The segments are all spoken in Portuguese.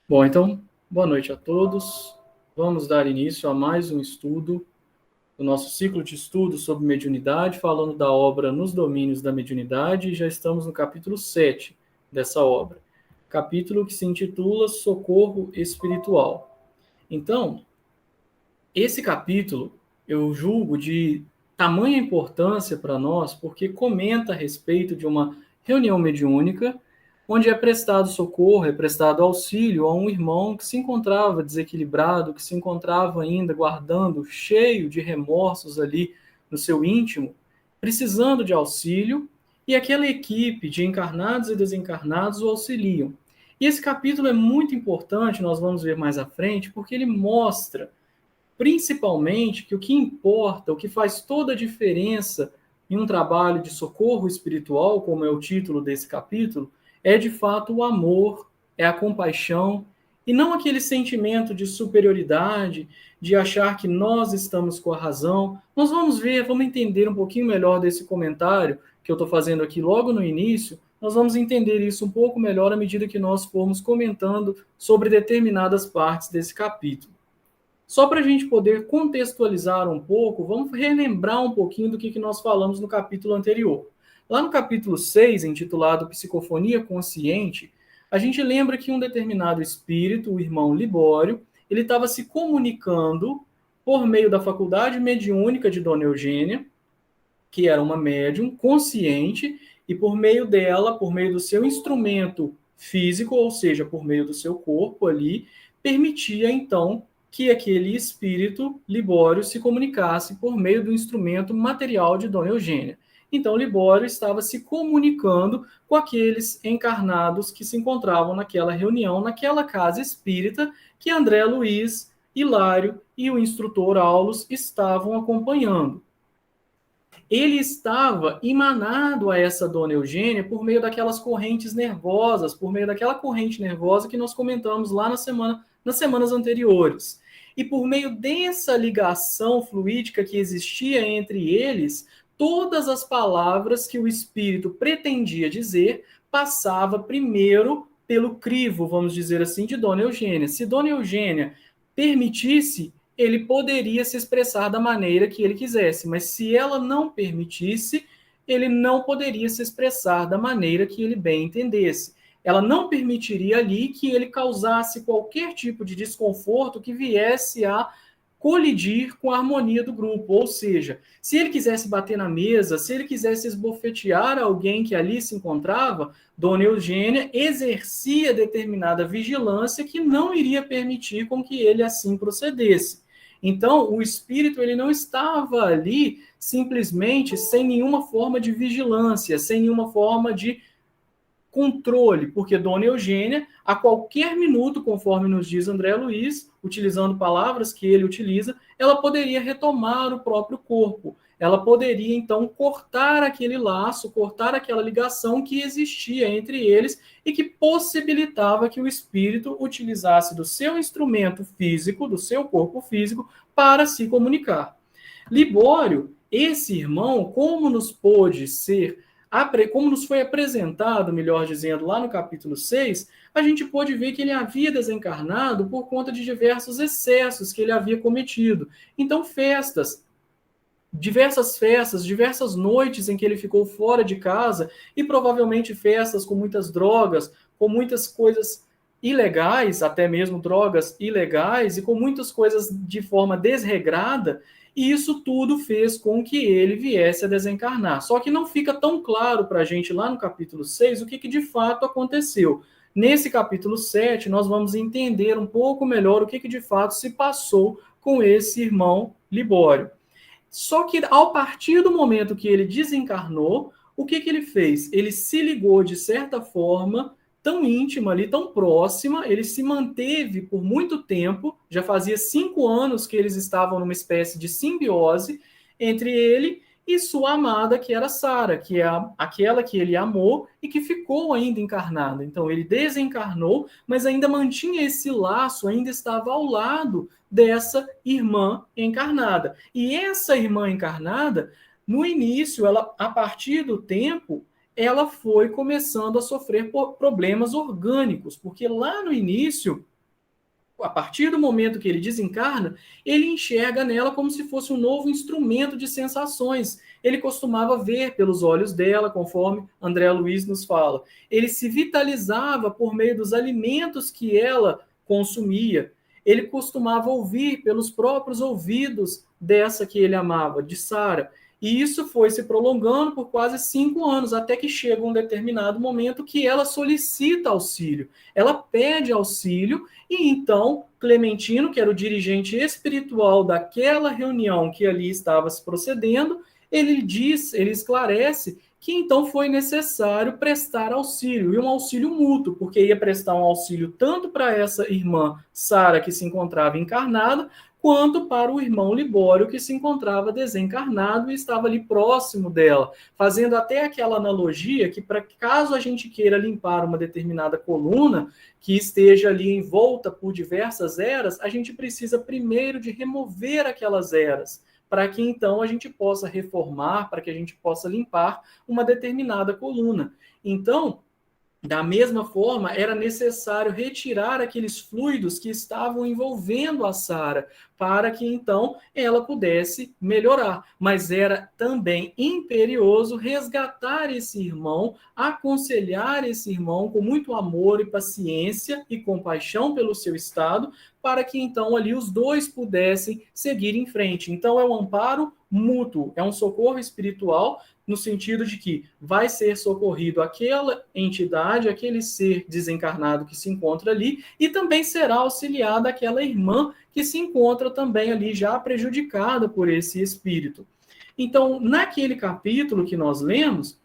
Bom, então, boa noite a todos. Vamos dar início a mais um estudo do nosso ciclo de estudos sobre mediunidade, falando da obra Nos Domínios da Mediunidade, e já estamos no capítulo 7 dessa obra, capítulo que se intitula Socorro Espiritual. Então, esse capítulo eu julgo de tamanha importância para nós, porque comenta a respeito de uma reunião mediúnica, onde é prestado socorro, é prestado auxílio a um irmão que se encontrava desequilibrado, que se encontrava ainda guardando, cheio de remorsos ali no seu íntimo, precisando de auxílio, e aquela equipe de encarnados e desencarnados o auxiliam. E esse capítulo é muito importante, nós vamos ver mais à frente, porque ele mostra principalmente que o que importa, o que faz toda a diferença em um trabalho de socorro espiritual, como é o título desse capítulo, é de fato o amor, é a compaixão, e não aquele sentimento de superioridade, de achar que nós estamos com a razão. Nós vamos ver, vamos entender um pouquinho melhor desse comentário que eu estou fazendo aqui logo no início. Nós vamos entender isso um pouco melhor à medida que nós formos comentando sobre determinadas partes desse capítulo. Só para a gente poder contextualizar um pouco, vamos relembrar um pouquinho do que nós falamos no capítulo anterior. Lá no capítulo 6, intitulado Psicofonia Consciente, a gente lembra que um determinado espírito, o irmão Libório, ele estava se comunicando por meio da faculdade mediúnica de Dona Eugênia, que era uma médium consciente, e por meio dela, por meio do seu instrumento físico, ou seja, por meio do seu corpo ali, permitia então que aquele espírito Libório se comunicasse por meio do instrumento material de Dona Eugênia. Então, Libório estava se comunicando com aqueles encarnados que se encontravam naquela reunião, naquela casa espírita que André Luiz, Hilário e o instrutor Aulus estavam acompanhando. Ele estava emanado a essa Dona Eugênia por meio daquelas correntes nervosas, por meio daquela corrente nervosa que nós comentamos lá nas semanas anteriores. E por meio dessa ligação fluídica que existia entre eles, todas as palavras que o espírito pretendia dizer passava primeiro pelo crivo, vamos dizer assim, de Dona Eugênia. Se Dona Eugênia permitisse, ele poderia se expressar da maneira que ele quisesse, mas se ela não permitisse, ele não poderia se expressar da maneira que ele bem entendesse. Ela não permitiria ali que ele causasse qualquer tipo de desconforto que viesse a colidir com a harmonia do grupo, ou seja, se ele quisesse bater na mesa, se ele quisesse esbofetear alguém que ali se encontrava, Dona Eugênia exercia determinada vigilância que não iria permitir com que ele assim procedesse. Então, o espírito ele não estava ali simplesmente sem nenhuma forma de vigilância, sem nenhuma forma de controle, porque Dona Eugênia, a qualquer minuto, conforme nos diz André Luiz, utilizando palavras que ele utiliza, ela poderia retomar o próprio corpo. Ela poderia, então, cortar aquele laço, cortar aquela ligação que existia entre eles e que possibilitava que o espírito utilizasse do seu instrumento físico, do seu corpo físico, para se comunicar. Libório, esse irmão, como nos pôde ser como nos foi apresentado, melhor dizendo, lá no capítulo 6, a gente pôde ver que ele havia desencarnado por conta de diversos excessos que ele havia cometido. Então, diversas noites em que ele ficou fora de casa, e provavelmente festas com muitas drogas, com muitas coisas ilegais, até mesmo drogas ilegais, e com muitas coisas de forma desregrada, e isso tudo fez com que ele viesse a desencarnar. Só que não fica tão claro para a gente lá no capítulo 6 o que de fato aconteceu. Nesse capítulo 7, nós vamos entender um pouco melhor o que de fato se passou com esse irmão Libório. Só que, ao partir do momento que ele desencarnou, o que ele fez? Ele se ligou, de certa forma, tão íntima ali, tão próxima, ele se manteve por muito tempo, já fazia 5 anos que eles estavam numa espécie de simbiose entre ele e sua amada, que era Sara, que é aquela que ele amou e que ficou ainda encarnada. Então, ele desencarnou, mas ainda mantinha esse laço, ainda estava ao lado dessa irmã encarnada. E essa irmã encarnada, no início, ela, a partir do tempo, ela foi começando a sofrer problemas orgânicos, porque lá no início a partir do momento que ele desencarna, ele enxerga nela como se fosse um novo instrumento de sensações. Ele costumava ver pelos olhos dela, conforme André Luiz nos fala. Ele se vitalizava por meio dos alimentos que ela consumia. Ele costumava ouvir pelos próprios ouvidos dessa que ele amava, de Sara. E isso foi se prolongando por quase 5 anos, até que chega um determinado momento que ela solicita auxílio. Ela pede auxílio e então Clementino, que era o dirigente espiritual daquela reunião que ali estava se procedendo, ele esclarece que então foi necessário prestar auxílio, e um auxílio mútuo, porque ia prestar um auxílio tanto para essa irmã Sara, que se encontrava encarnada, quanto para o irmão Libório, que se encontrava desencarnado e estava ali próximo dela, fazendo até aquela analogia que, para caso a gente queira limpar uma determinada coluna, que esteja ali envolta por diversas eras, a gente precisa primeiro de remover aquelas eras, para que então a gente possa reformar, para que a gente possa limpar uma determinada coluna. Então, da mesma forma, era necessário retirar aqueles fluidos que estavam envolvendo a Sara, para que então ela pudesse melhorar. Mas era também imperioso resgatar esse irmão, aconselhar esse irmão com muito amor e paciência e compaixão pelo seu estado, para que então ali os dois pudessem seguir em frente. Então é um amparo mútuo, é um socorro espiritual, no sentido de que vai ser socorrido aquela entidade, aquele ser desencarnado que se encontra ali, e também será auxiliada aquela irmã que se encontra também ali já prejudicada por esse espírito. Então, naquele capítulo que nós lemos,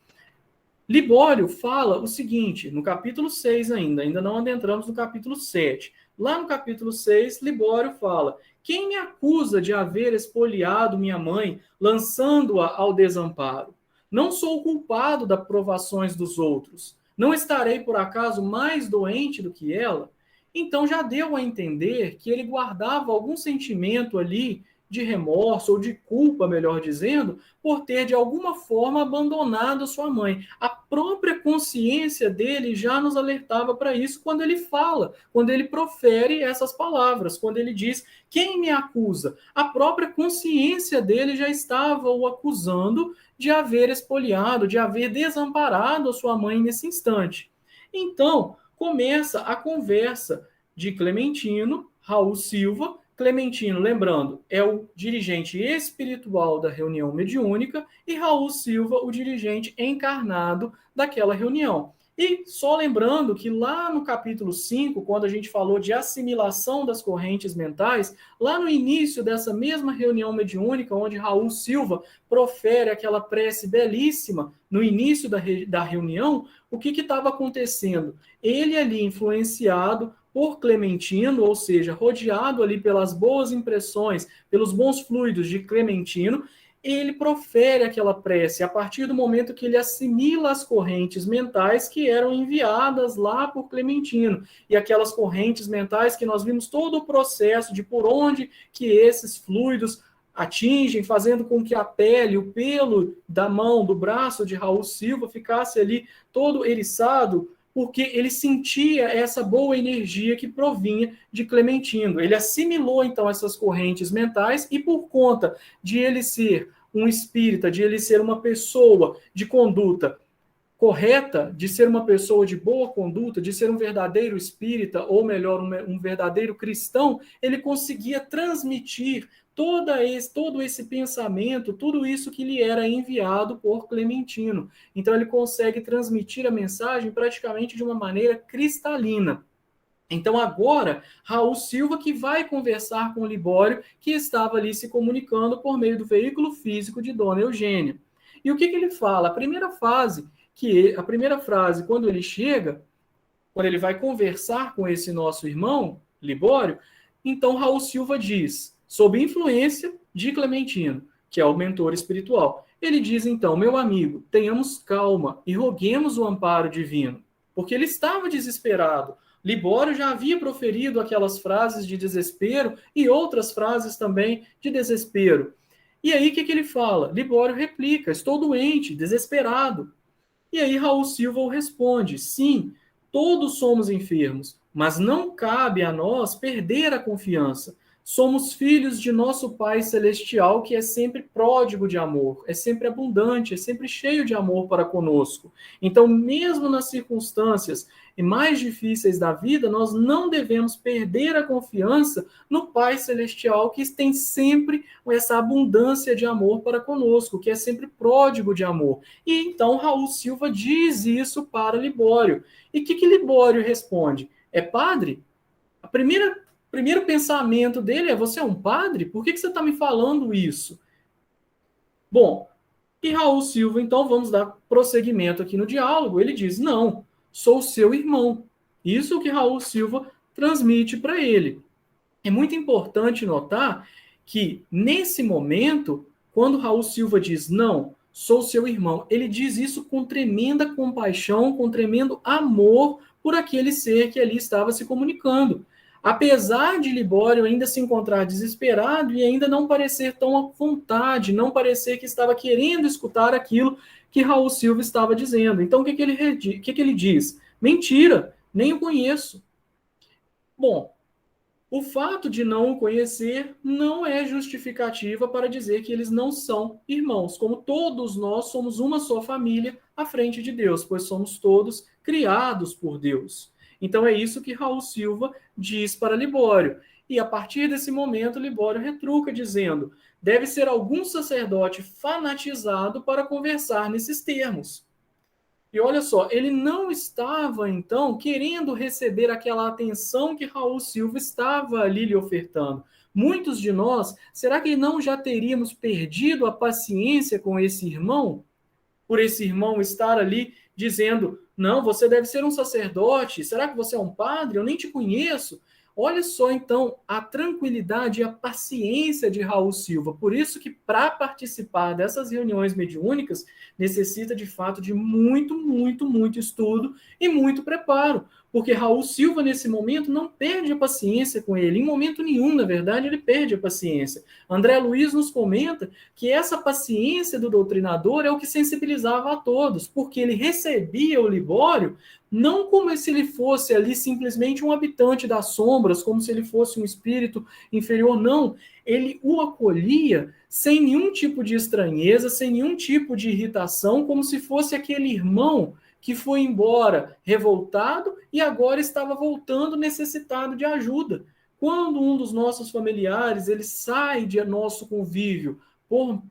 Libório fala o seguinte, no capítulo 6 ainda não adentramos no capítulo 7. Lá no capítulo 6, Libório fala: quem me acusa de haver espoliado minha mãe, lançando-a ao desamparo? Não sou culpado das provações dos outros. Não estarei, por acaso, mais doente do que ela? Então já deu a entender que ele guardava algum sentimento ali de remorso ou de culpa, melhor dizendo, por ter de alguma forma abandonado sua mãe. A própria consciência dele já nos alertava para isso quando ele fala, quando ele profere essas palavras, quando ele diz: quem me acusa? A própria consciência dele já estava o acusando de haver espoliado, de haver desamparado a sua mãe nesse instante. Então, começa a conversa de Clementino, Raul Silva. Clementino, lembrando, é o dirigente espiritual da reunião mediúnica, e Raul Silva, o dirigente encarnado daquela reunião. E só lembrando que lá no capítulo 5, quando a gente falou de assimilação das correntes mentais, lá no início dessa mesma reunião mediúnica, onde Raul Silva profere aquela prece belíssima, no início da reunião, o que estava acontecendo? Ele ali influenciado por Clementino, ou seja, rodeado ali pelas boas impressões, pelos bons fluidos de Clementino, ele profere aquela prece a partir do momento que ele assimila as correntes mentais que eram enviadas lá por Clementino. E aquelas correntes mentais que nós vimos todo o processo de por onde que esses fluidos atingem, fazendo com que a pele, o pelo da mão, do braço de Raul Silva ficasse ali todo eriçado, porque ele sentia essa boa energia que provinha de Clementino. Ele assimilou, então, essas correntes mentais e, por conta de ele ser um espírita, de ele ser uma pessoa de conduta correta, de ser uma pessoa de boa conduta, de ser um verdadeiro espírita, ou melhor, um verdadeiro cristão, ele conseguia transmitir todo esse pensamento, tudo isso que lhe era enviado por Clementino. Então ele consegue transmitir a mensagem praticamente de uma maneira cristalina. Então agora, Raul Silva que vai conversar com o Libório, que estava ali se comunicando por meio do veículo físico de Dona Eugênia. E o que ele fala? A primeira frase, quando ele chega, quando ele vai conversar com esse nosso irmão, Libório, então Raul Silva diz, sob influência de Clementino, que é o mentor espiritual. Ele diz então: meu amigo, tenhamos calma e roguemos o amparo divino, porque ele estava desesperado. Libório já havia proferido aquelas frases de desespero e outras frases também de desespero. E aí o que ele fala? Libório replica: estou doente, desesperado. E aí Raul Silva responde: sim, todos somos enfermos, Mas não cabe a nós perder a confiança. Somos filhos de nosso Pai Celestial, que é sempre pródigo de amor, é sempre abundante, é sempre cheio de amor para conosco. Então, mesmo nas circunstâncias mais difíceis da vida, nós não devemos perder a confiança no Pai Celestial, que tem sempre essa abundância de amor para conosco, que é sempre pródigo de amor. E então Raul Silva diz isso para Libório. E o que Libório responde? É padre? Primeiro pensamento dele é: você é um padre? Por que você está me falando isso? Bom, e Raul Silva, então vamos dar prosseguimento aqui no diálogo. Ele diz: não, sou seu irmão. Isso que Raul Silva transmite para ele. É muito importante notar que, nesse momento, quando Raul Silva diz: não, sou seu irmão, ele diz isso com tremenda compaixão, com tremendo amor por aquele ser que ali estava se comunicando. Apesar de Libório ainda se encontrar desesperado e ainda não parecer tão à vontade, não parecer que estava querendo escutar aquilo que Raul Silva estava dizendo. Então, o que ele diz? Mentira, nem o conheço. Bom, o fato de não o conhecer não é justificativa para dizer que eles não são irmãos, como todos nós somos uma só família à frente de Deus, pois somos todos criados por Deus. Então é isso que Raul Silva diz para Libório. E a partir desse momento, Libório retruca, dizendo: deve ser algum sacerdote fanatizado para conversar nesses termos. E olha só, ele não estava, então, querendo receber aquela atenção que Raul Silva estava ali lhe ofertando. Muitos de nós, será que não já teríamos perdido a paciência com esse irmão? Por esse irmão estar ali dizendo: não, você deve ser um sacerdote, será que você é um padre? Eu nem te conheço. Olha só, então, a tranquilidade e a paciência de Raul Silva. Por isso que, para participar dessas reuniões mediúnicas, necessita, de fato, de muito, muito, muito estudo e muito preparo. Porque Raul Silva, nesse momento, não perde a paciência com ele. Em momento nenhum, na verdade, ele perde a paciência. André Luiz nos comenta que essa paciência do doutrinador é o que sensibilizava a todos, porque ele recebia o Libório não como se ele fosse ali simplesmente um habitante das sombras, como se ele fosse um espírito inferior, não. Ele o acolhia sem nenhum tipo de estranheza, sem nenhum tipo de irritação, como se fosse aquele irmão que foi embora revoltado e agora estava voltando necessitado de ajuda. Quando um dos nossos familiares ele sai de nosso convívio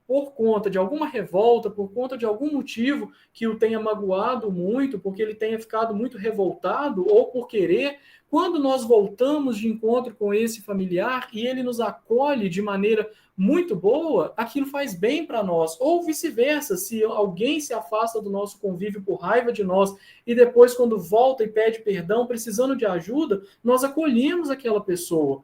por conta de alguma revolta, por conta de algum motivo que o tenha magoado muito, porque ele tenha ficado muito revoltado ou por querer, quando nós voltamos de encontro com esse familiar e ele nos acolhe de maneira muito boa, aquilo faz bem para nós. Ou vice-versa, se alguém se afasta do nosso convívio por raiva de nós e depois, quando volta e pede perdão, precisando de ajuda, nós acolhemos aquela pessoa.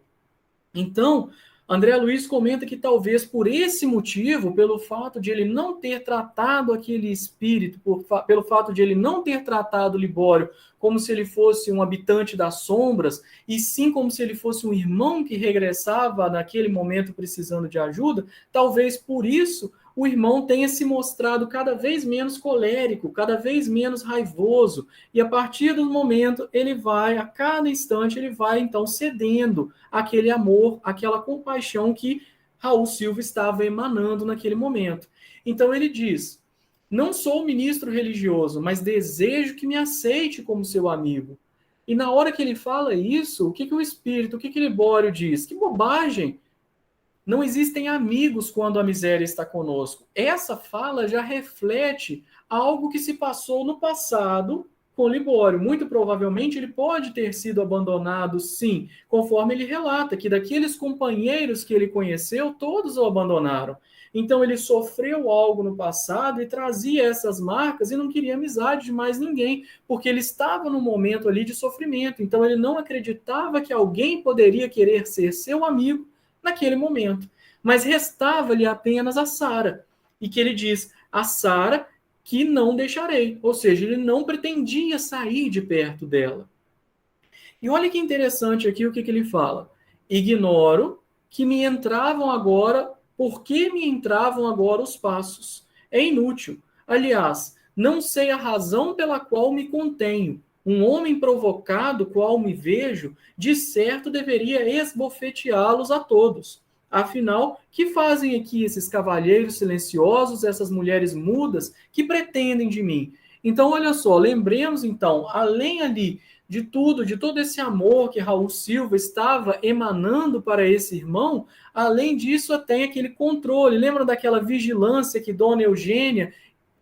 Então, André Luiz comenta que talvez por esse motivo, pelo fato de ele não ter tratado aquele espírito, pelo fato de ele não ter tratado Libório como se ele fosse um habitante das sombras, e sim como se ele fosse um irmão que regressava naquele momento precisando de ajuda, talvez por isso o irmão tenha se mostrado cada vez menos colérico, cada vez menos raivoso, e a partir do momento ele vai, a cada instante, ele vai então cedendo aquele amor, aquela compaixão que Raul Silva estava emanando naquele momento. Então ele diz: não sou ministro religioso, mas desejo que me aceite como seu amigo. E na hora que ele fala isso, o que o espírito, o que Libório diz? Que bobagem! Não existem amigos quando a miséria está conosco. Essa fala já reflete algo que se passou no passado com Libório. Muito provavelmente ele pode ter sido abandonado, sim, conforme ele relata que daqueles companheiros que ele conheceu, todos o abandonaram. Então ele sofreu algo no passado e trazia essas marcas e não queria amizade de mais ninguém, porque ele estava num momento ali de sofrimento. Então ele não acreditava que alguém poderia querer ser seu amigo naquele momento. Mas restava-lhe apenas a Sara. E que ele diz: a Sara que não deixarei. Ou seja, ele não pretendia sair de perto dela. E olha que interessante aqui o que ele fala. Ignoro que me entravam agora, por que me entravam agora os passos? É inútil. Aliás, não sei a razão pela qual me contenho. Um homem provocado, qual me vejo, de certo deveria esbofeteá-los a todos. Afinal, que fazem aqui esses cavalheiros silenciosos, essas mulheres mudas, que pretendem de mim? Então, olha só, lembremos então, além ali de tudo, de todo esse amor que Raul Silva estava emanando para esse irmão, além disso, tem aquele controle. Lembra daquela vigilância que Dona Eugênia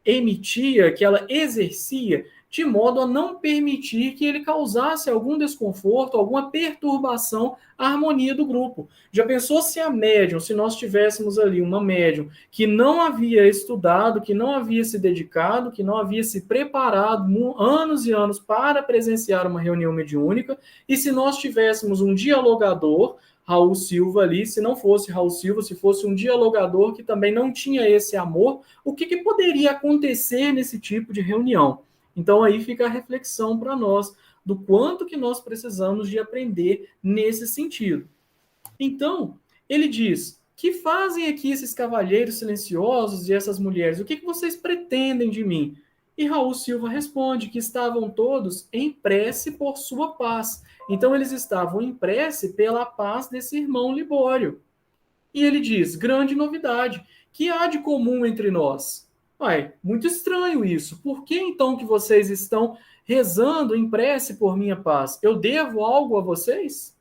emitia, que ela exercia, de modo a não permitir que ele causasse algum desconforto, alguma perturbação à harmonia do grupo. Já pensou se a médium, se nós tivéssemos ali uma médium que não havia estudado, que não havia se dedicado, que não havia se preparado anos e anos para presenciar uma reunião mediúnica, e se nós tivéssemos um dialogador, Raul Silva ali, se não fosse Raul Silva, se fosse um dialogador que também não tinha esse amor, o que poderia acontecer nesse tipo de reunião? Então aí fica a reflexão para nós do quanto que nós precisamos de aprender nesse sentido. Então, ele diz: que fazem aqui esses cavalheiros silenciosos e essas mulheres? O que vocês pretendem de mim? E Raul Silva responde que estavam todos em prece por sua paz. Então, eles estavam em prece pela paz desse irmão Libório. E ele diz: grande novidade, que há de comum entre nós? Uai, muito estranho isso. Por que então que vocês estão rezando em prece por minha paz? Eu devo algo a vocês?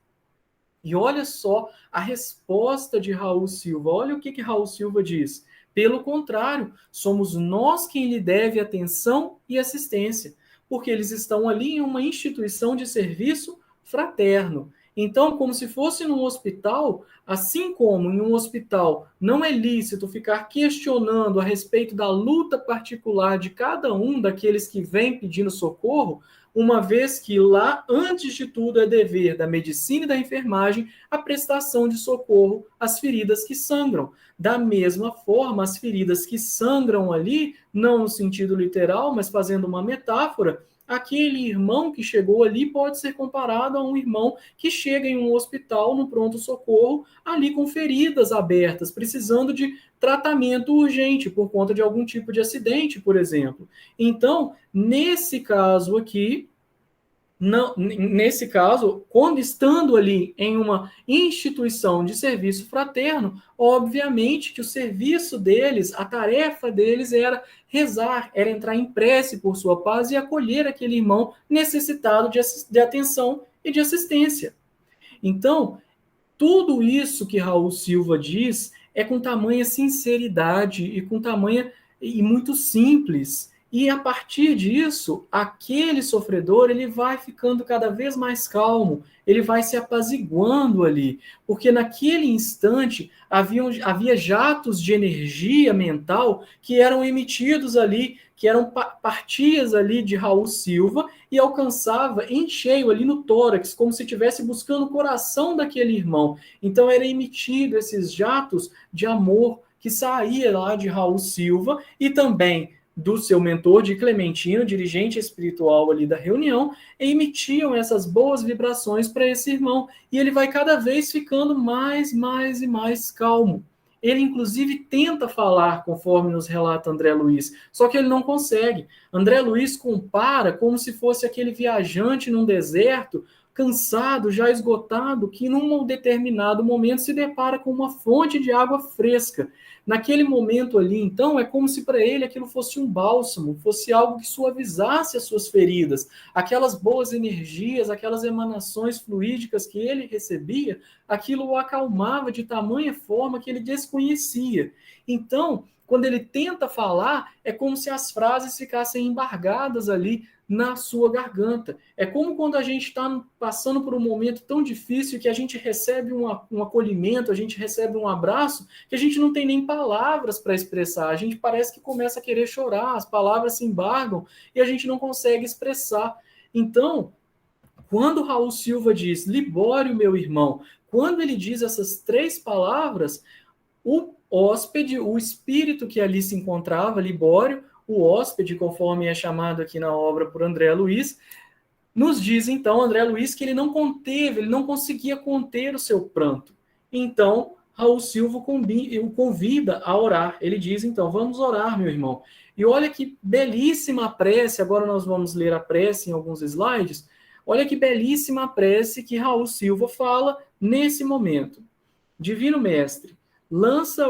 E olha só a resposta de Raul Silva. Olha o que Raul Silva diz. Pelo contrário, somos nós quem lhe deve atenção e assistência, porque eles estão ali em uma instituição de serviço fraterno. Então, como se fosse num hospital, assim como em um hospital não é lícito ficar questionando a respeito da luta particular de cada um daqueles que vem pedindo socorro, uma vez que lá, antes de tudo, é dever da medicina e da enfermagem a prestação de socorro às feridas que sangram. Da mesma forma, as feridas que sangram ali, não no sentido literal, mas fazendo uma metáfora, aquele irmão que chegou ali pode ser comparado a um irmão que chega em um hospital, no pronto-socorro, ali com feridas abertas, precisando de tratamento urgente por conta de algum tipo de acidente, por exemplo. Então, nesse caso aqui, nesse caso, quando estando ali em uma instituição de serviço fraterno, obviamente que o serviço deles, a tarefa deles era rezar, era entrar em prece por sua paz e acolher aquele irmão necessitado de atenção e de assistência. Então, tudo isso que Raul Silva diz é com tamanha sinceridade e com tamanha e muito simples. E a partir disso, aquele sofredor ele vai ficando cada vez mais calmo, ele vai se apaziguando ali, porque naquele instante havia jatos de energia mental que eram emitidos ali, que eram partias ali de Raul Silva e alcançava em cheio ali no tórax, como se estivesse buscando o coração daquele irmão. Então era emitido esses jatos de amor que saía lá de Raul Silva e também do seu mentor de Clementino, dirigente espiritual ali da reunião, emitiam essas boas vibrações para esse irmão. E ele vai cada vez ficando mais e mais calmo. Ele, inclusive, tenta falar, conforme nos relata André Luiz, só que ele não consegue. André Luiz compara como se fosse aquele viajante num deserto, cansado, já esgotado, que num determinado momento se depara com uma fonte de água fresca. Naquele momento ali, então, é como se para ele aquilo fosse um bálsamo, fosse algo que suavizasse as suas feridas. Aquelas boas energias, aquelas emanações fluídicas que ele recebia, aquilo o acalmava de tamanha forma que ele desconhecia. Então, quando ele tenta falar, é como se as frases ficassem embargadas ali na sua garganta. É como quando a gente está passando por um momento tão difícil que a gente recebe um acolhimento, a gente recebe um abraço, que a gente não tem nem palavras para expressar. A gente parece que começa a querer chorar, as palavras se embargam e a gente não consegue expressar. Então, quando Raul Silva diz, Libório, meu irmão, quando ele diz essas três palavras, o hóspede, o espírito que ali se encontrava, Libório, o hóspede, conforme é chamado aqui na obra por André Luiz, nos diz então André Luiz que ele não conteve, ele não conseguia conter o seu pranto. Então, Raul Silva o convida a orar. Ele diz então, vamos orar, meu irmão. E olha que belíssima prece, agora nós vamos ler a prece em alguns slides. Olha que belíssima prece que Raul Silva fala nesse momento. Divino Mestre, lança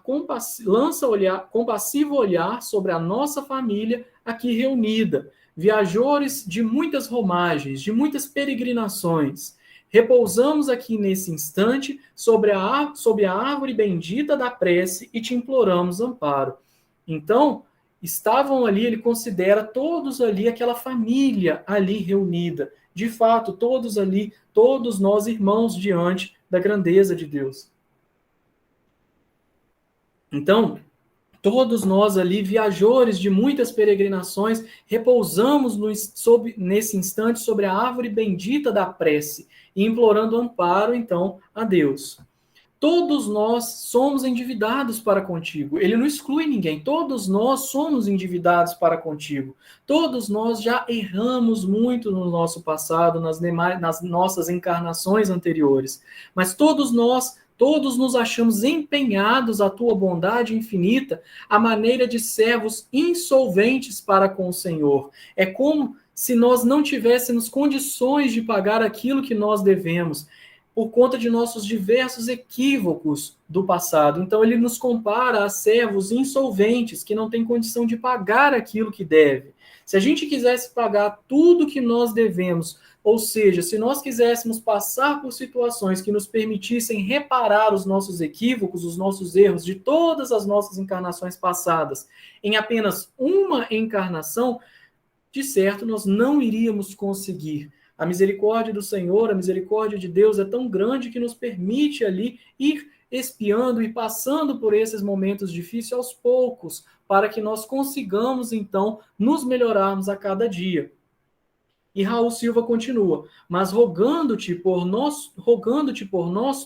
compassivo olhar sobre a nossa família aqui reunida, viajores de muitas romagens, de muitas peregrinações. Repousamos aqui nesse instante sob a árvore bendita da prece e te imploramos amparo. Então, estavam ali, ele considera todos ali, aquela família ali reunida. De fato, todos ali, todos nós irmãos diante da grandeza de Deus. Então, todos nós ali, viajores de muitas peregrinações, repousamos nesse instante sobre a árvore bendita da prece e implorando amparo, então, a Deus. Todos nós somos endividados para contigo. Ele não exclui ninguém. Todos nós somos endividados para contigo. Todos nós já erramos muito no nosso passado, nas nossas encarnações anteriores. Mas todos nos achamos empenhados à tua bondade infinita, à maneira de servos insolventes para com o Senhor. É como se nós não tivéssemos condições de pagar aquilo que nós devemos, por conta de nossos diversos equívocos do passado. Então, ele nos compara a servos insolventes, que não têm condição de pagar aquilo que deve. Se a gente quisesse pagar tudo que nós devemos, ou seja, se nós quiséssemos passar por situações que nos permitissem reparar os nossos equívocos, os nossos erros de todas as nossas encarnações passadas, em apenas uma encarnação, de certo, nós não iríamos conseguir. A misericórdia do Senhor, a misericórdia de Deus é tão grande que nos permite ali ir expiando e passando por esses momentos difíceis aos poucos, para que nós consigamos, então, nos melhorarmos a cada dia. E Raul Silva continua, mas rogando-te por nós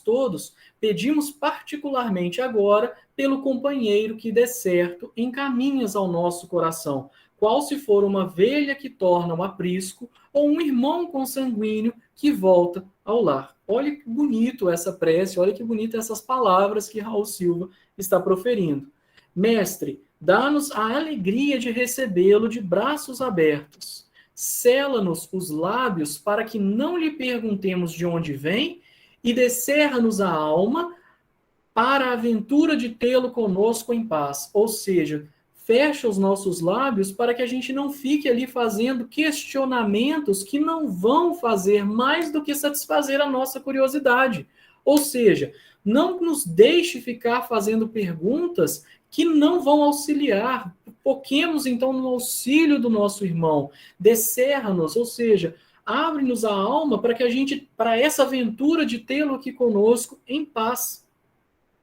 todos, pedimos particularmente agora pelo companheiro que dê certo encaminhas ao nosso coração, qual se for uma velha que torna um aprisco, ou um irmão consanguíneo que volta ao lar. Olha que bonito essa prece, olha que bonito essas palavras que Raul Silva está proferindo. Mestre, dá-nos a alegria de recebê-lo de braços abertos. Sela-nos os lábios para que não lhe perguntemos de onde vem e descerra-nos a alma para a aventura de tê-lo conosco em paz. Ou seja, fecha os nossos lábios para que a gente não fique ali fazendo questionamentos que não vão fazer mais do que satisfazer a nossa curiosidade. Ou seja, não nos deixe ficar fazendo perguntas que não vão auxiliar. Foquemos então no auxílio do nosso irmão. Descerra-nos, ou seja, abre-nos a alma para essa aventura de tê-lo aqui conosco em paz.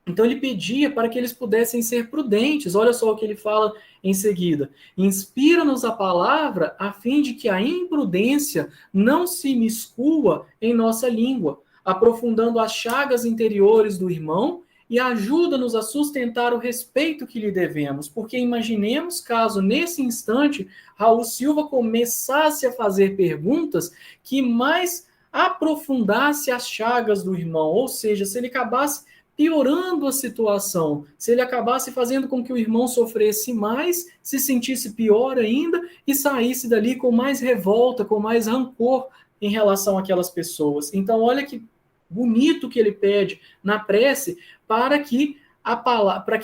Então ele pedia para que eles pudessem ser prudentes. Olha só o que ele fala em seguida. Inspira-nos a palavra a fim de que a imprudência não se imiscua em nossa língua, aprofundando as chagas interiores do irmão, e ajuda-nos a sustentar o respeito que lhe devemos. Porque imaginemos caso, nesse instante, Raul Silva começasse a fazer perguntas que mais aprofundasse as chagas do irmão. Ou seja, se ele acabasse piorando a situação, se ele acabasse fazendo com que o irmão sofresse mais, se sentisse pior ainda e saísse dali com mais revolta, com mais rancor em relação àquelas pessoas. Então, olha que bonito que ele pede na prece para que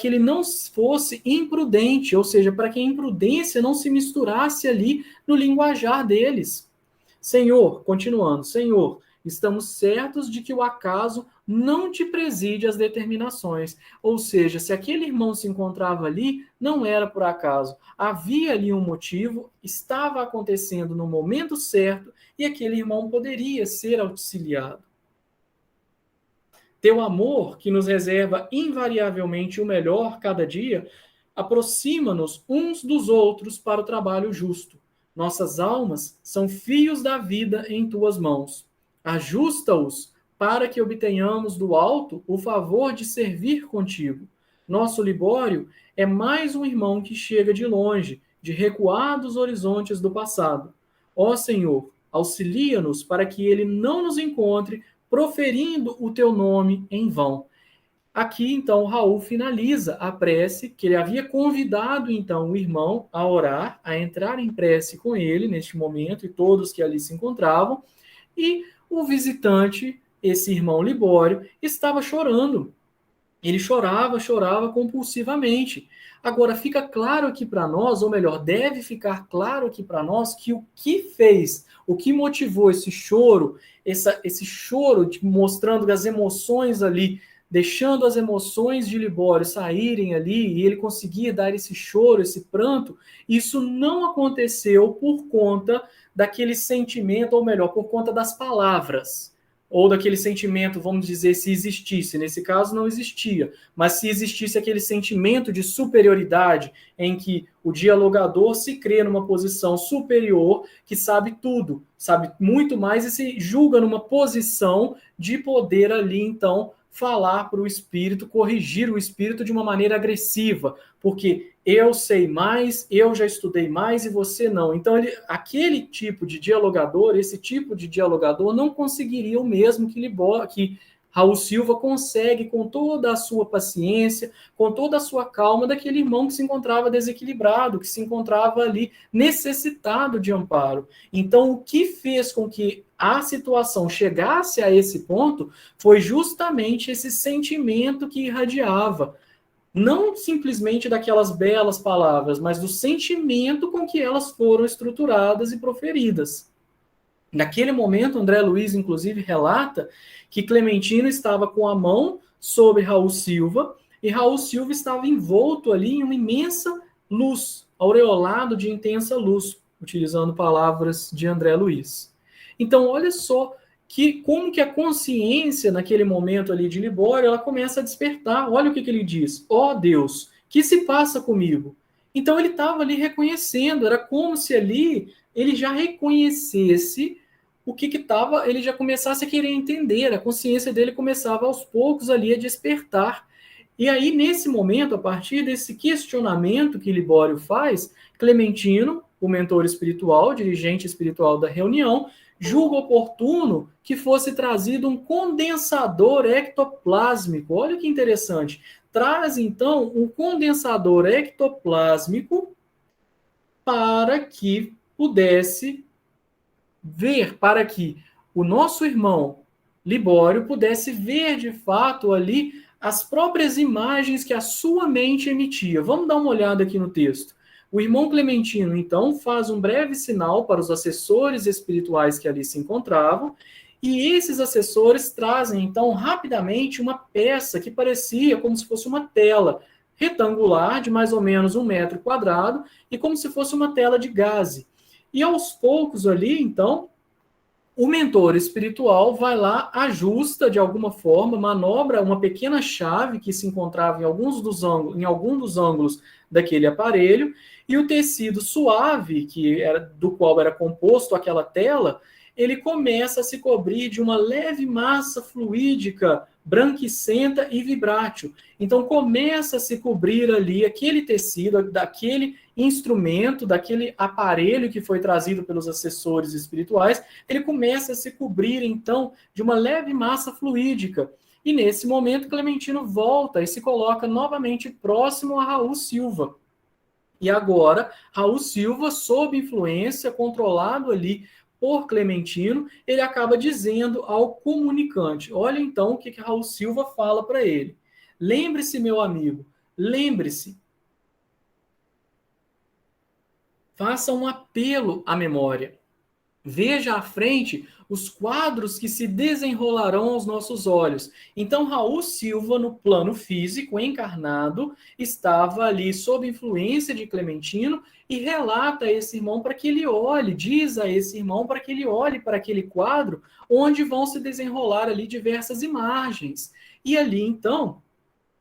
ele não fosse imprudente, ou seja, para que a imprudência não se misturasse ali no linguajar deles. Senhor, continuando, Senhor, estamos certos de que o acaso não te preside as determinações. Ou seja, se aquele irmão se encontrava ali, não era por acaso. Havia ali um motivo, estava acontecendo no momento certo e aquele irmão poderia ser auxiliado. Teu amor, que nos reserva invariavelmente o melhor cada dia, aproxima-nos uns dos outros para o trabalho justo. Nossas almas são fios da vida em tuas mãos. Ajusta-os para que obtenhamos do alto o favor de servir contigo. Nosso Libório é mais um irmão que chega de longe, de recuados horizontes do passado. Ó Senhor, auxilia-nos para que ele não nos encontre proferindo o teu nome em vão. Aqui, então, Raul finaliza a prece, que ele havia convidado, então, o irmão a orar, a entrar em prece com ele neste momento, e todos que ali se encontravam, e o visitante, esse irmão Libório, estava chorando. Ele chorava, chorava compulsivamente. Agora, fica claro aqui para nós, ou melhor, deve ficar claro aqui para nós, que o que fez, o que motivou esse choro, esse choro mostrando as emoções ali, deixando as emoções de Libório saírem ali, e ele conseguia dar esse choro, esse pranto, isso não aconteceu por conta daquele sentimento, ou melhor, por conta das palavras ou daquele sentimento, vamos dizer, se existisse. Nesse caso, não existia. Mas se existisse aquele sentimento de superioridade, em que o dialogador se crê numa posição superior, que sabe tudo, sabe muito mais e se julga numa posição de poder ali, então, falar para o espírito, corrigir o espírito de uma maneira agressiva, porque eu sei mais, eu já estudei mais e você não. Então, aquele tipo de dialogador, esse tipo de dialogador não conseguiria o mesmo que Raul Silva consegue com toda a sua paciência, com toda a sua calma, daquele irmão que se encontrava desequilibrado, que se encontrava ali necessitado de amparo. Então, o que fez com que a situação chegasse a esse ponto foi justamente esse sentimento que irradiava, não simplesmente daquelas belas palavras, mas do sentimento com que elas foram estruturadas e proferidas. Naquele momento, André Luiz, inclusive, relata que Clementino estava com a mão sobre Raul Silva, e Raul Silva estava envolto ali em uma imensa luz, aureolado de intensa luz, utilizando palavras de André Luiz. Então, olha só como que a consciência, naquele momento ali de Libório, ela começa a despertar. Olha o que ele diz. Ó Deus, que se passa comigo? Então, ele estava ali reconhecendo, era como se ali ele já reconhecesse o que estava, ele já começasse a querer entender, a consciência dele começava aos poucos ali a despertar. E aí, nesse momento, a partir desse questionamento que Libório faz, Clementino, o mentor espiritual, dirigente espiritual da reunião, julga oportuno que fosse trazido um condensador ectoplásmico. Olha que interessante. Traz, então, um condensador ectoplásmico para que pudesse ver, para que o nosso irmão Libório pudesse ver de fato ali as próprias imagens que a sua mente emitia. Vamos dar uma olhada aqui no texto. O irmão Clementino, então, faz um breve sinal para os assessores espirituais que ali se encontravam, e esses assessores trazem, então, rapidamente uma peça que parecia como se fosse uma tela retangular de mais ou menos 1 metro quadrado e como se fosse uma tela de gaze. E aos poucos ali, então, o mentor espiritual vai lá, ajusta de alguma forma, manobra uma pequena chave que se encontrava em algum dos ângulos daquele aparelho, e o tecido suave, do qual era composto aquela tela, ele começa a se cobrir de uma leve massa fluídica, branquicenta e vibrátil. Então começa a se cobrir ali aquele tecido, daquele instrumento, daquele aparelho que foi trazido pelos assessores espirituais, ele começa a se cobrir, então, de uma leve massa fluídica. E nesse momento, Clementino volta e se coloca novamente próximo a Raul Silva. E agora, Raul Silva, sob influência, controlado ali por Clementino, ele acaba dizendo ao comunicante: olha então o que Raul Silva fala para ele. Lembre-se, meu amigo, lembre-se. Faça um apelo à memória. Veja à frente os quadros que se desenrolarão aos nossos olhos. Então, Raul Silva, no plano físico, encarnado, estava ali sob influência de Clementino e relata a esse irmão para que ele olhe, diz a esse irmão para que ele olhe para aquele quadro onde vão se desenrolar ali diversas imagens. E ali, então,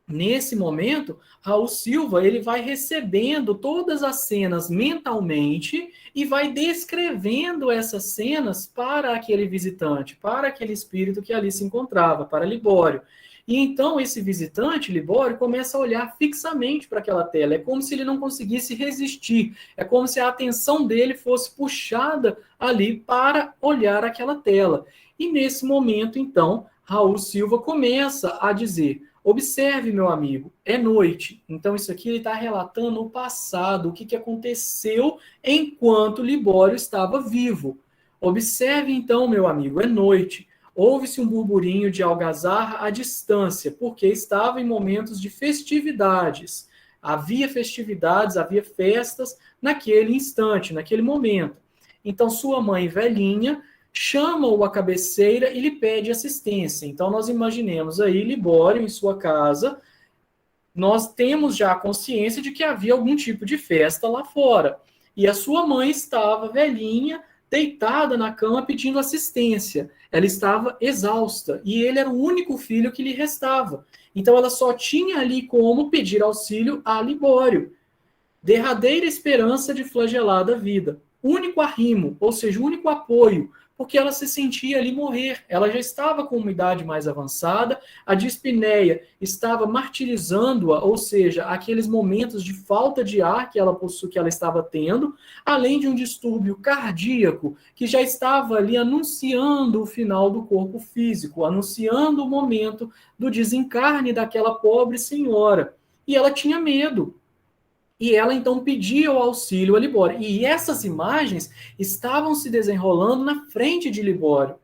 nesse momento, Raul Silva ele vai recebendo todas as cenas mentalmente e vai descrevendo essas cenas para aquele visitante, para aquele espírito que ali se encontrava, para Libório. E então esse visitante, Libório, começa a olhar fixamente para aquela tela. É como se ele não conseguisse resistir. É como se a atenção dele fosse puxada ali para olhar aquela tela. E nesse momento, então, Raul Silva começa a dizer: Observe, meu amigo, é noite. Então, isso aqui ele está relatando o passado, o que aconteceu enquanto Libório estava vivo. Observe, então, meu amigo, é noite. Houve-se um burburinho de algazarra à distância, porque estava em momentos de festividades. Havia festividades, havia festas naquele instante, naquele momento. Então, sua mãe velhinha chama-o à cabeceira e lhe pede assistência. Então, nós imaginemos aí Libório em sua casa, nós temos já a consciência de que havia algum tipo de festa lá fora. E a sua mãe estava velhinha, deitada na cama pedindo assistência. Ela estava exausta e ele era o único filho que lhe restava. Então ela só tinha ali como pedir auxílio a Libório. Derradeira esperança de flagelada vida. Único arrimo, ou seja, único apoio, porque ela se sentia ali morrer. Ela já estava com uma idade mais avançada, a dispneia estava martirizando-a, ou seja, aqueles momentos de falta de ar que ela estava tendo, além de um distúrbio cardíaco que já estava ali anunciando o final do corpo físico, anunciando o momento do desencarne daquela pobre senhora. E ela tinha medo. E ela então pedia o auxílio a Libório. E essas imagens estavam se desenrolando na frente de Libório.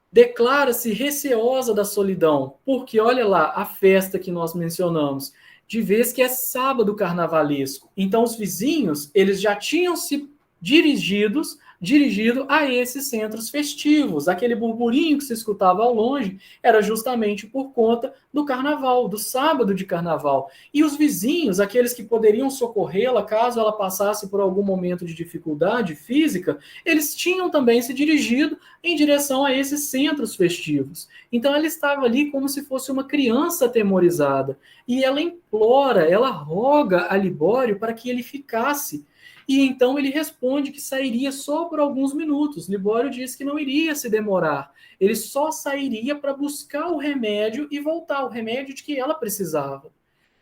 Declara-se receosa da solidão, porque olha lá a festa que nós mencionamos, de vez que é sábado carnavalesco. Então os vizinhos, eles já tinham se dirigido a esses centros festivos. Aquele burburinho que se escutava ao longe era justamente por conta do carnaval, do sábado de carnaval. E os vizinhos, aqueles que poderiam socorrê-la caso ela passasse por algum momento de dificuldade física, eles tinham também se dirigido em direção a esses centros festivos. Então ela estava ali como se fosse uma criança atemorizada. E ela implora, ela roga a Libório para que ele ficasse. E então ele responde que sairia só por alguns minutos. Libório diz que não iria se demorar. Ele só sairia para buscar o remédio e voltar, o remédio de que ela precisava.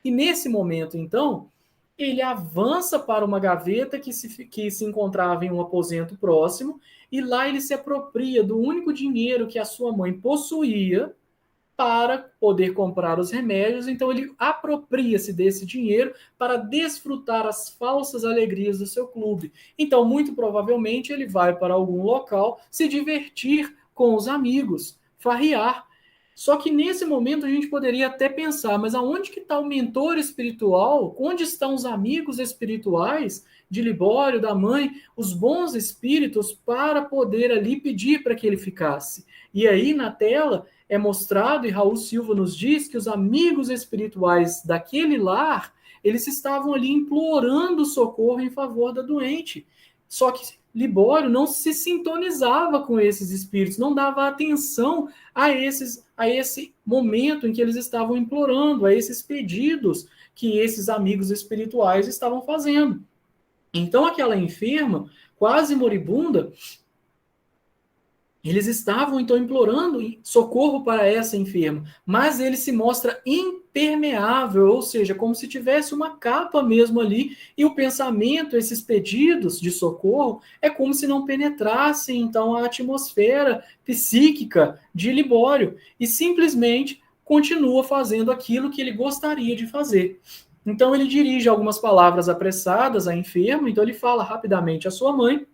E nesse momento, então, ele avança para uma gaveta que se encontrava em um aposento próximo, e lá ele se apropria do único dinheiro que a sua mãe possuía para poder comprar os remédios. Então ele apropria-se desse dinheiro para desfrutar as falsas alegrias do seu clube. Então, muito provavelmente, ele vai para algum local se divertir com os amigos, farrear. Só que nesse momento a gente poderia até pensar, mas aonde que está o mentor espiritual? Onde estão os amigos espirituais de Libório, da mãe, os bons espíritos para poder ali pedir para que ele ficasse? E aí na tela é mostrado, e Raul Silva nos diz, que os amigos espirituais daquele lar, eles estavam ali implorando socorro em favor da doente. Só que Libório não se sintonizava com esses espíritos, não dava atenção a esse momento em que eles estavam implorando, a esses pedidos que esses amigos espirituais estavam fazendo. Então aquela enferma, quase moribunda, eles estavam então implorando socorro para essa enferma, mas ele se mostra impermeável, ou seja, como se tivesse uma capa mesmo ali, e o pensamento, esses pedidos de socorro, é como se não penetrassem então a atmosfera psíquica de Libório, e simplesmente continua fazendo aquilo que ele gostaria de fazer. Então ele dirige algumas palavras apressadas à enferma, então ele fala rapidamente à sua mãe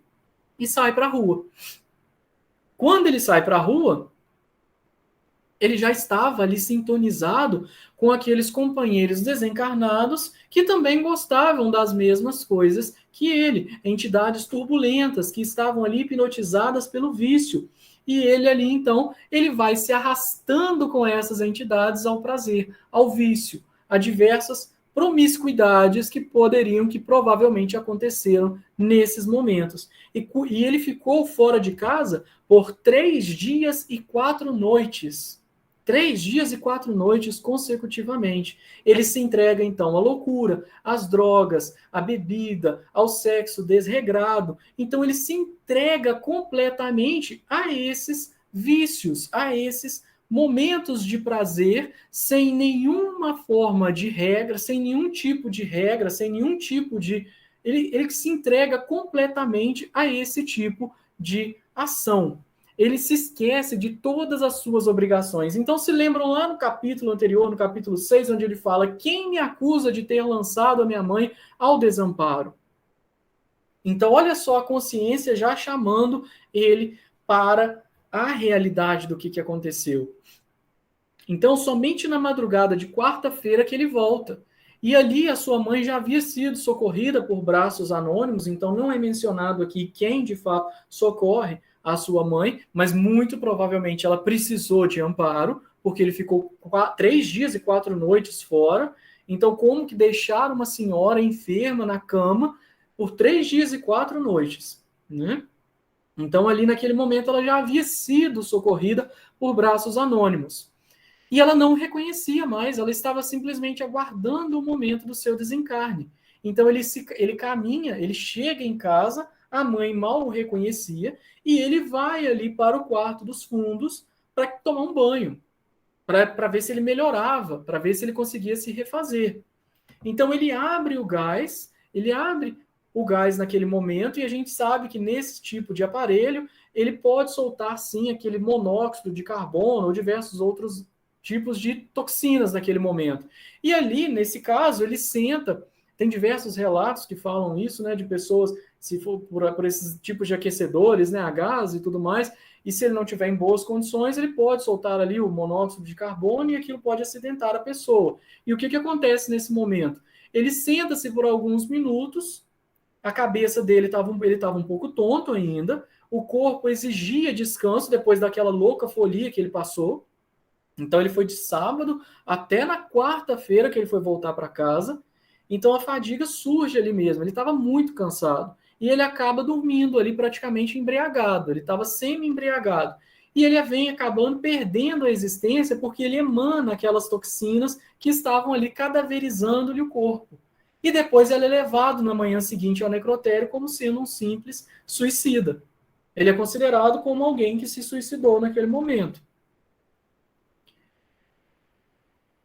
e sai para a rua. Quando ele sai para a rua, ele já estava ali sintonizado com aqueles companheiros desencarnados que também gostavam das mesmas coisas que ele, entidades turbulentas que estavam ali hipnotizadas pelo vício. E ele ali, então, ele vai se arrastando com essas entidades ao prazer, ao vício, a diversas promiscuidades que provavelmente aconteceram nesses momentos. E ele ficou fora de casa por 3 dias e 4 noites. 3 dias e 4 noites consecutivamente. Ele se entrega, então, à loucura, às drogas, à bebida, ao sexo desregrado. Então, ele se entrega completamente a esses vícios, a esses momentos de prazer, sem nenhuma forma de regra, sem nenhum tipo de regra, sem nenhum tipo de... Ele se entrega completamente a esse tipo de ação. ele se esquece de todas as suas obrigações. Então, se lembram lá no capítulo anterior, no capítulo 6, onde ele fala: quem me acusa de ter lançado a minha mãe ao desamparo? Então, olha só a consciência já chamando ele para a realidade do que aconteceu. Então, somente na madrugada de quarta-feira que ele volta. E ali a sua mãe já havia sido socorrida por braços anônimos, então não é mencionado aqui quem de fato socorre a sua mãe, mas muito provavelmente ela precisou de amparo, porque ele ficou 3 dias e 4 noites fora. Então, como que deixar uma senhora enferma na cama por 3 dias e 4 noites, né? Então, ali naquele momento, ela já havia sido socorrida por braços anônimos. E ela não o reconhecia mais, ela estava simplesmente aguardando o momento do seu desencarne. Então, ele caminha, ele chega em casa, a mãe mal o reconhecia, e ele vai ali para o quarto dos fundos para tomar um banho, para ver se ele melhorava, para ver se ele conseguia se refazer. Então ele abre o gás naquele momento, e a gente sabe que nesse tipo de aparelho ele pode soltar sim aquele monóxido de carbono ou diversos outros tipos de toxinas naquele momento. E ali, nesse caso, ele senta, tem diversos relatos que falam isso, né, de pessoas, se for por esses tipos de aquecedores, né, a gás e tudo mais, e se ele não tiver em boas condições, ele pode soltar ali o monóxido de carbono e aquilo pode acidentar a pessoa. E o que acontece nesse momento? Ele senta-se por alguns minutos, a cabeça dele estava um pouco tonto ainda, o corpo exigia descanso depois daquela louca folia que ele passou. Então ele foi de sábado até na quarta-feira que ele foi voltar para casa. Então a fadiga surge ali mesmo, ele estava muito cansado. E ele acaba dormindo ali praticamente embriagado, ele estava semi-embriagado. E ele vem acabando perdendo a existência porque ele emana aquelas toxinas que estavam ali cadaverizando-lhe o corpo. E depois ele é levado na manhã seguinte ao necrotério como sendo um simples suicida. Ele é considerado como alguém que se suicidou naquele momento.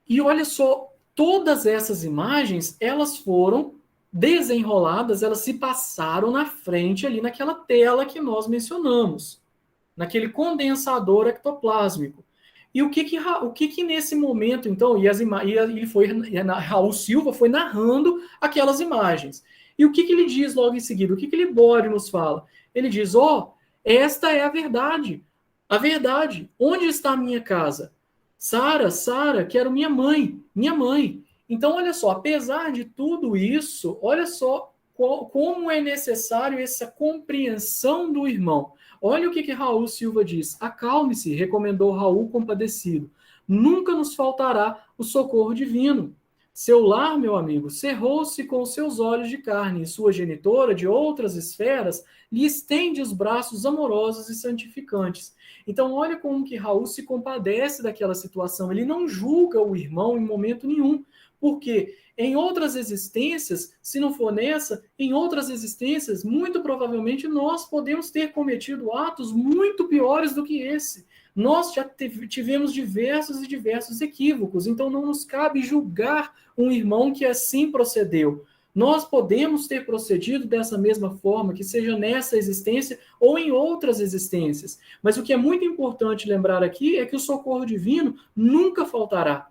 E olha só, todas essas imagens, elas foram desenroladas, elas se passaram na frente ali naquela tela que nós mencionamos, naquele condensador ectoplásmico. E o que nesse momento, então, Raul Silva foi narrando aquelas imagens. E o que ele diz logo em seguida? O que Libório nos fala? Ele diz, esta é a verdade. A verdade. Onde está a minha casa? Sara, quero minha mãe. Então, olha só, apesar de tudo isso, olha só como é necessário essa compreensão do irmão. Olha o que Raul Silva diz. Acalme-se, recomendou Raul compadecido. Nunca nos faltará o socorro divino. Seu lar, meu amigo, cerrou-se com seus olhos de carne, e sua genitora, de outras esferas, lhe estende os braços amorosos e santificantes. Então, olha como que Raul se compadece daquela situação. Ele não julga o irmão em momento nenhum, porque em outras existências, se não for nessa, em outras existências, muito provavelmente nós podemos ter cometido atos muito piores do que esse. Nós já tivemos diversos equívocos, então não nos cabe julgar um irmão que assim procedeu. Nós podemos ter procedido dessa mesma forma, que seja nessa existência ou em outras existências. Mas o que é muito importante lembrar aqui é que o socorro divino nunca faltará.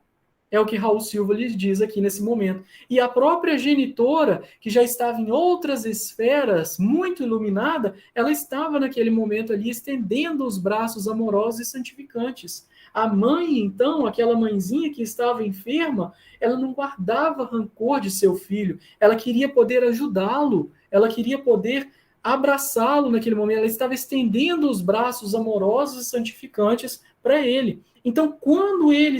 É o que Raul Silva lhes diz aqui nesse momento. E a própria genitora, que já estava em outras esferas, muito iluminada, ela estava naquele momento ali estendendo os braços amorosos e santificantes. A mãe, então, aquela mãezinha que estava enferma, ela não guardava rancor de seu filho. Ela queria poder ajudá-lo, ela queria poder abraçá-lo naquele momento. Ela estava estendendo os braços amorosos e santificantes para ele. Então, quando ele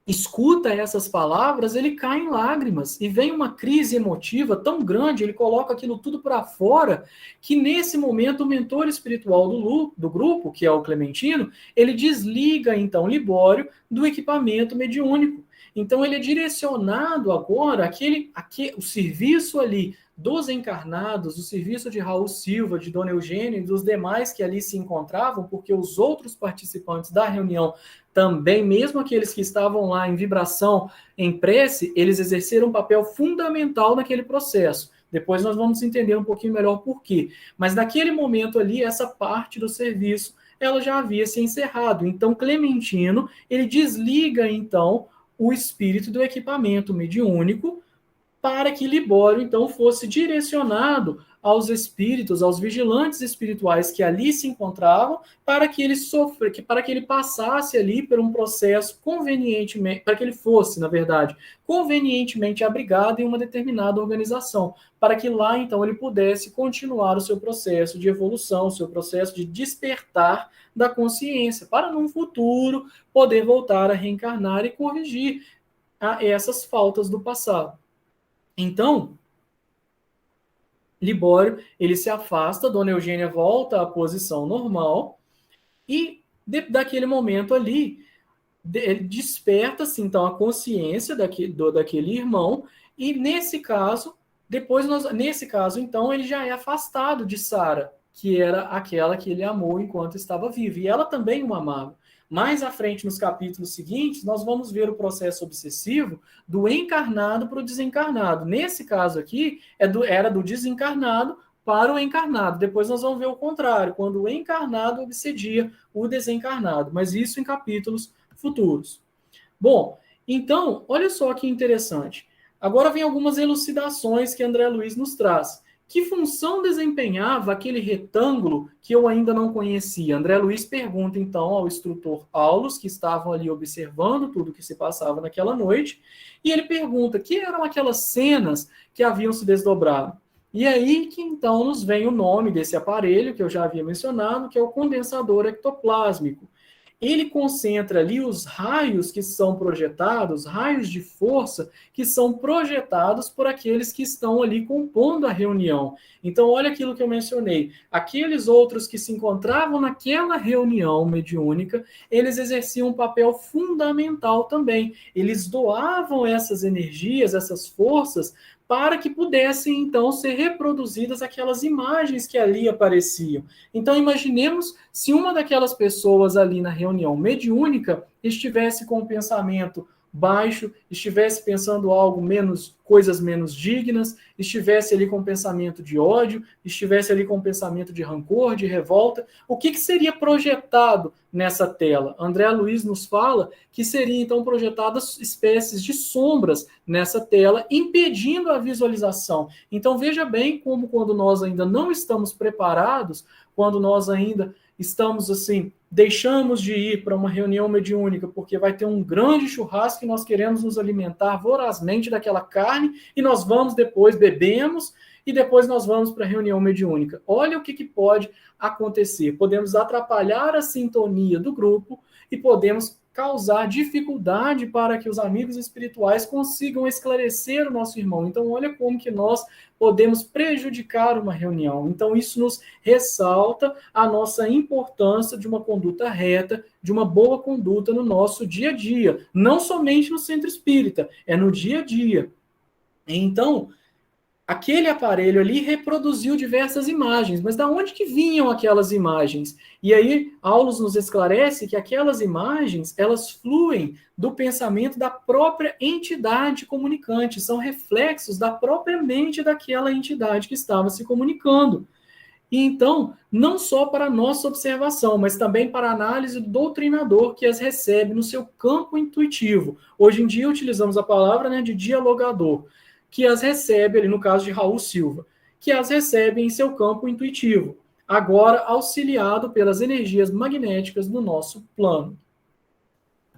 escuta essas palavras, ele cai em lágrimas e vem uma crise emotiva tão grande, ele coloca aquilo tudo para fora, que nesse momento o mentor espiritual do grupo, que é o Clementino, ele desliga então Libório do equipamento mediúnico. Então ele é direcionado agora o serviço ali dos encarnados, o serviço de Raul Silva, de Dona Eugênia e dos demais que ali se encontravam, porque os outros participantes da reunião também, mesmo aqueles que estavam lá em vibração, em prece, eles exerceram um papel fundamental naquele processo. Depois nós vamos entender um pouquinho melhor por quê. Mas naquele momento ali, essa parte do serviço, ela já havia se encerrado. Então, Clementino, ele desliga, então, o espírito do equipamento mediúnico para que Libório, então, fosse direcionado aos espíritos, aos vigilantes espirituais que ali se encontravam, para que ele para que ele passasse ali por um processo convenientemente, para que ele fosse, na verdade, convenientemente abrigado em uma determinada organização, para que lá, então, ele pudesse continuar o seu processo de evolução, o seu processo de despertar da consciência, para num futuro poder voltar a reencarnar e corrigir essas faltas do passado. Então, Libório, ele se afasta, Dona Eugênia volta à posição normal e daquele momento ali, ele desperta-se então a consciência daquele irmão e nesse caso, nesse caso então, ele já é afastado de Sara, que era aquela que ele amou enquanto estava viva, e ela também o amava. Mais à frente, nos capítulos seguintes, nós vamos ver o processo obsessivo do encarnado para o desencarnado. Nesse caso aqui, era do desencarnado para o encarnado. Depois nós vamos ver o contrário, quando o encarnado obsedia o desencarnado. Mas isso em capítulos futuros. Bom, então, olha só que interessante. Agora vem algumas elucidações que André Luiz nos traz. Que função desempenhava aquele retângulo que eu ainda não conhecia? André Luiz pergunta, então, ao instrutor Aulus, que estavam ali observando tudo o que se passava naquela noite, e ele pergunta que eram aquelas cenas que haviam se desdobrado. E aí que, então, nos vem o nome desse aparelho, que eu já havia mencionado, que é o condensador ectoplásmico. Ele concentra ali os raios que são projetados, raios de força que são projetados por aqueles que estão ali compondo a reunião. Então, olha aquilo que eu mencionei. Aqueles outros que se encontravam naquela reunião mediúnica, eles exerciam um papel fundamental também. Eles doavam essas energias, essas forças, para que pudessem, então, ser reproduzidas aquelas imagens que ali apareciam. Então, imaginemos se uma daquelas pessoas ali na reunião mediúnica estivesse com o pensamento baixo, estivesse pensando coisas menos dignas, estivesse ali com um pensamento de ódio, estivesse ali com um pensamento de rancor, de revolta, o que seria projetado nessa tela? André Luiz nos fala que seriam então projetadas espécies de sombras nessa tela, impedindo a visualização. Então veja bem como quando nós ainda não estamos preparados, quando nós ainda estamos assim, deixamos de ir para uma reunião mediúnica porque vai ter um grande churrasco e nós queremos nos alimentar vorazmente daquela carne e nós vamos depois, bebemos e depois nós vamos para a reunião mediúnica. Olha o que pode acontecer. Podemos atrapalhar a sintonia do grupo e podemos causar dificuldade para que os amigos espirituais consigam esclarecer o nosso irmão. Então, olha como que nós podemos prejudicar uma reunião. Então, isso nos ressalta a nossa importância de uma conduta reta, de uma boa conduta no nosso dia a dia. Não somente no centro espírita, é no dia a dia. Então, aquele aparelho ali reproduziu diversas imagens, mas da onde que vinham aquelas imagens? E aí, Aulus nos esclarece que aquelas imagens, elas fluem do pensamento da própria entidade comunicante, são reflexos da própria mente daquela entidade que estava se comunicando. E então, não só para nossa observação, mas também para a análise do doutrinador que as recebe no seu campo intuitivo. Hoje em dia utilizamos a palavra de dialogador, que as recebe, ali no caso de Raul Silva, que as recebe em seu campo intuitivo, agora auxiliado pelas energias magnéticas do nosso plano.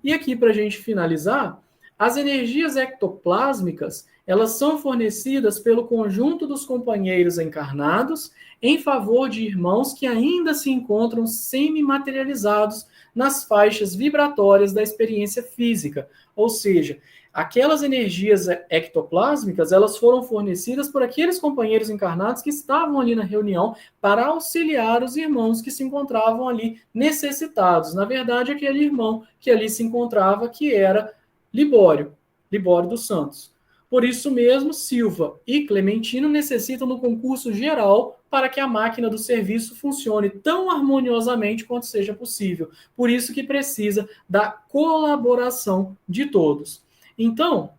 E aqui, para a gente finalizar, as energias ectoplásmicas, elas são fornecidas pelo conjunto dos companheiros encarnados em favor de irmãos que ainda se encontram semi-materializados nas faixas vibratórias da experiência física, ou seja, aquelas energias ectoplásmicas, elas foram fornecidas por aqueles companheiros encarnados que estavam ali na reunião para auxiliar os irmãos que se encontravam ali necessitados. Na verdade, aquele irmão que ali se encontrava, que era Libório dos Santos. Por isso mesmo, Silva e Clementino necessitam do concurso geral para que a máquina do serviço funcione tão harmoniosamente quanto seja possível. Por isso que precisa da colaboração de todos. Então,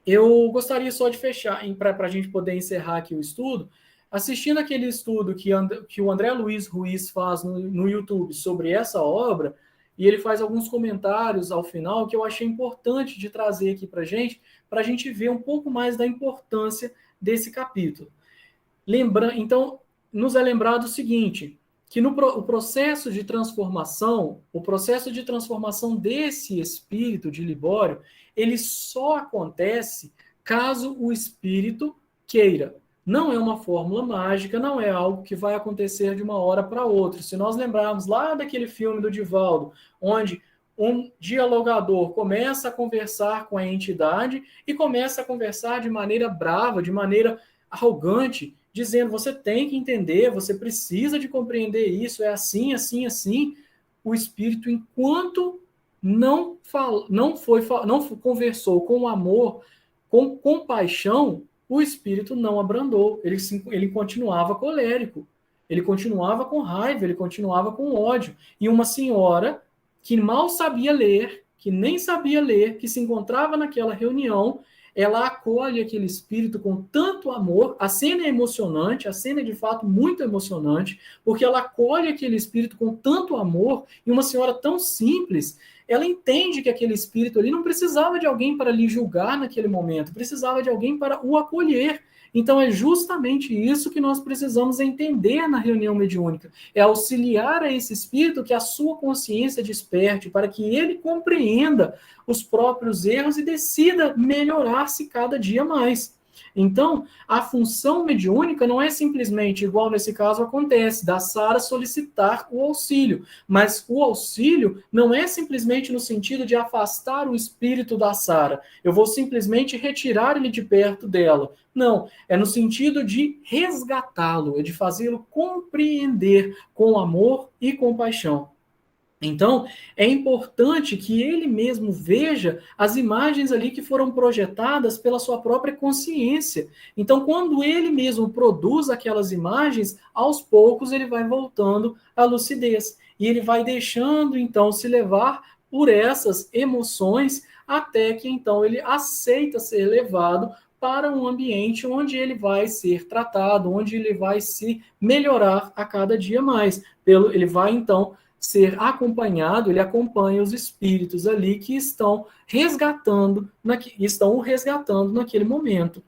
Eu gostaria só de fechar, para a gente poder encerrar aqui o estudo, assistindo aquele estudo que o André Luiz Ruiz faz no YouTube sobre essa obra, e ele faz alguns comentários ao final que eu achei importante de trazer aqui para a gente ver um pouco mais da importância desse capítulo. Então, nos é lembrado o seguinte, que o processo de transformação desse espírito de Libório, ele só acontece caso o espírito queira. Não é uma fórmula mágica, não é algo que vai acontecer de uma hora para outra. Se nós lembrarmos lá daquele filme do Divaldo, onde um dialogador começa a conversar com a entidade e começa a conversar de maneira brava, de maneira arrogante, dizendo, você tem que entender, você precisa de compreender isso, é assim, assim, assim. O espírito, enquanto não conversou com amor, com compaixão, o espírito não abrandou, ele continuava colérico, ele continuava com raiva, ele continuava com ódio. E uma senhora que mal sabia ler, que nem sabia ler, que se encontrava naquela reunião, ela acolhe aquele espírito com tanto amor. A cena é emocionante, a cena é de fato muito emocionante, porque ela acolhe aquele espírito com tanto amor, e uma senhora tão simples, ela entende que aquele espírito ali não precisava de alguém para lhe julgar naquele momento, precisava de alguém para o acolher. Então é justamente isso que nós precisamos entender na reunião mediúnica, é auxiliar a esse espírito que a sua consciência desperte, para que ele compreenda os próprios erros e decida melhorar-se cada dia mais. Então, a função mediúnica não é simplesmente, igual nesse caso acontece, da Sara solicitar o auxílio, mas o auxílio não é simplesmente no sentido de afastar o espírito da Sara, eu vou simplesmente retirar ele de perto dela. Não, é no sentido de resgatá-lo, é de fazê-lo compreender com amor e compaixão. Então, é importante que ele mesmo veja as imagens ali que foram projetadas pela sua própria consciência. Então, quando ele mesmo produz aquelas imagens, aos poucos ele vai voltando à lucidez. E ele vai deixando, então, se levar por essas emoções, até que, então, ele aceita ser levado para um ambiente onde ele vai ser tratado, onde ele vai se melhorar a cada dia mais. Ele vai, então, ser acompanhado, ele acompanha os espíritos ali que estão estão o resgatando naquele momento.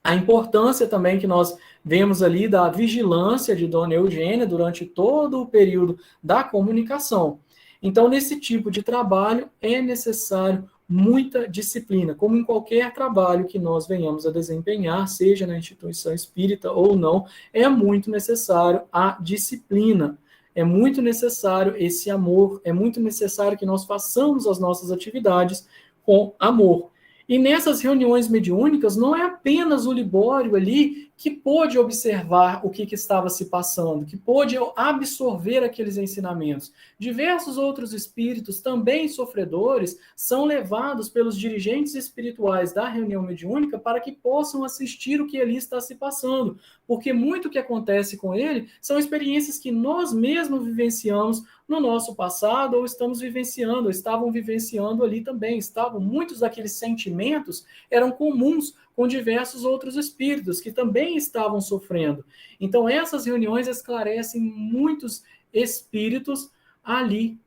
A importância também que nós vemos ali da vigilância de Dona Eugênia durante todo o período da comunicação. Então, nesse tipo de trabalho, é necessário muita disciplina, como em qualquer trabalho que nós venhamos a desempenhar, seja na instituição espírita ou não, é muito necessário a disciplina. É muito necessário esse amor, é muito necessário que nós façamos as nossas atividades com amor. E nessas reuniões mediúnicas, não é apenas o Libório ali que pôde observar o que estava se passando, que pôde absorver aqueles ensinamentos. Diversos outros espíritos, também sofredores, são levados pelos dirigentes espirituais da reunião mediúnica para que possam assistir o que ali está se passando, porque muito que acontece com ele são experiências que nós mesmos vivenciamos no nosso passado, ou estamos vivenciando, ou estavam vivenciando ali também. Muitos daqueles sentimentos eram comuns com diversos outros espíritos que também estavam sofrendo. Então, essas reuniões esclarecem muitos espíritos ali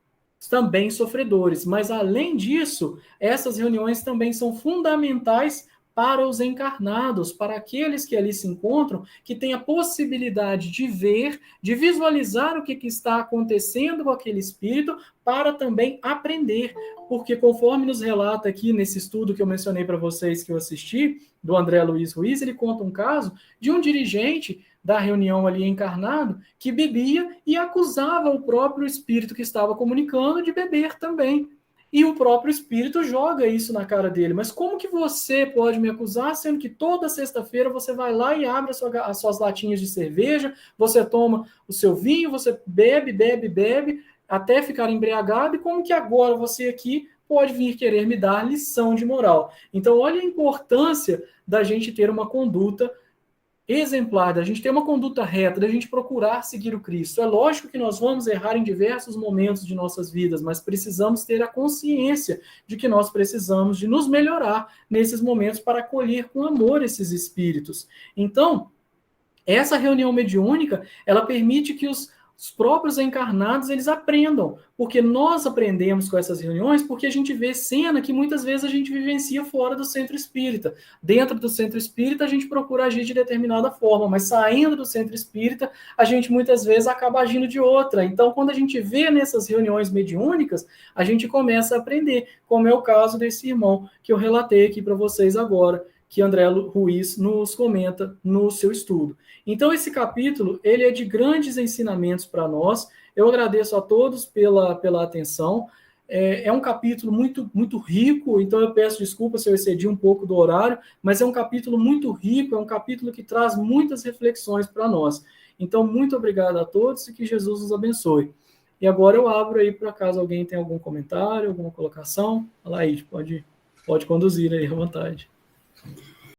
também sofredores. Mas, além disso, essas reuniões também são fundamentais para os encarnados, para aqueles que ali se encontram, que têm a possibilidade de ver, de visualizar o que está acontecendo com aquele espírito, para também aprender. Porque, conforme nos relata aqui nesse estudo que eu mencionei para vocês, que eu assisti, do André Luiz Ruiz, ele conta um caso de um dirigente da reunião ali encarnado que bebia e acusava o próprio espírito que estava comunicando de beber também. E o próprio espírito joga isso na cara dele. Mas como que você pode me acusar, sendo que toda sexta-feira você vai lá e abre as suas latinhas de cerveja, você toma o seu vinho, você bebe, bebe, bebe, até ficar embriagado, e como que agora você aqui pode vir querer me dar lição de moral? Então, olha a importância da gente ter uma conduta exemplar, da gente ter uma conduta reta, da gente procurar seguir o Cristo. É lógico que nós vamos errar em diversos momentos de nossas vidas, mas precisamos ter a consciência de que nós precisamos de nos melhorar nesses momentos para acolher com amor esses espíritos. Então, essa reunião mediúnica, ela permite que os próprios encarnados, eles aprendam, porque nós aprendemos com essas reuniões, porque a gente vê cena que muitas vezes a gente vivencia fora do centro espírita. Dentro do centro espírita, a gente procura agir de determinada forma, mas saindo do centro espírita, a gente muitas vezes acaba agindo de outra. Então, quando a gente vê nessas reuniões mediúnicas, a gente começa a aprender, como é o caso desse irmão que eu relatei aqui para vocês agora, que André Ruiz nos comenta no seu estudo. Então, esse capítulo, ele é de grandes ensinamentos para nós. Eu agradeço a todos pela atenção. É um capítulo muito, muito rico, então eu peço desculpa se eu excedi um pouco do horário, mas é um capítulo muito rico, é um capítulo que traz muitas reflexões para nós. Então, muito obrigado a todos e que Jesus nos abençoe. E agora eu abro aí para caso alguém tenha algum comentário, alguma colocação. Laís, pode conduzir aí à vontade.